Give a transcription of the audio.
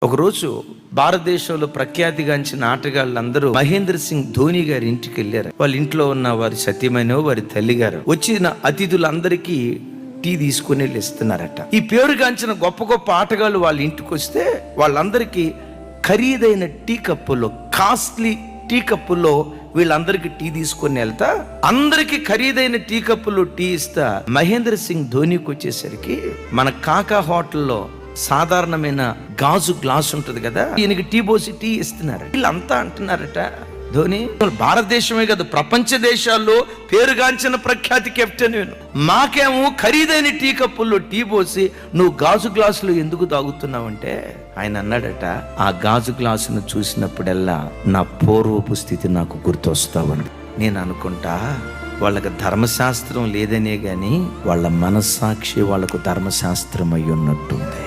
ఒకరోజు భారతదేశంలో ప్రఖ్యాతిగాంచిన ఆటగాళ్ళందరూ మహేంద్ర సింగ్ ధోని గారి ఇంటికి వెళ్ళారు. వాళ్ళ ఇంట్లో ఉన్న వారి సతీమణి, వారి తల్లి గారు వచ్చిన అతిథులందరికీ టీ తీసుకుని వెళ్ళి ఇస్తున్నారట. ఈ పేరుగాంచిన గొప్ప గొప్ప ఆటగాళ్ళు వాళ్ళ ఇంటికి వస్తే వాళ్ళందరికీ ఖరీదైన టీ కప్పుల్లో, కాస్ట్లీ టీ కప్పుల్లో వీళ్ళందరికీ టీ తీసుకొని వెళ్తా, అందరికి ఖరీదైన టీ కప్పుల్లో టీ ఇస్తా మహేంద్ర సింగ్ ధోనికి వచ్చేసరికి మన కాకా హోటల్లో సాధారణమైన గాజు గ్లాస్ ఉంటుంది కదా, ఈయనకి టీ పోసి టీ ఇస్తున్నారు. వీళ్ళంతా అంటున్నారట, ధోని భారతదేశమే కదా ప్రపంచ దేశాల్లో పేరుగాంచిన ప్రఖ్యాతి కెప్టెన్, మాకేమో ఖరీదైన టీ కప్పుల్లో టీ పోసి నువ్వు గాజు గ్లాసులో ఎందుకు తాగుతున్నావంటే ఆయన అన్నాడట, ఆ గాజు గ్లాసును చూసినప్పుడల్లా నా పూర్వపు స్థితి నాకు గుర్తొస్తావని. నేను అనుకుంటా వాళ్ళకి ధర్మశాస్త్రం లేదనే గాని వాళ్ళ మనస్సాక్షి వాళ్ళకు ధర్మశాస్త్రం అయి ఉన్నట్టుంది.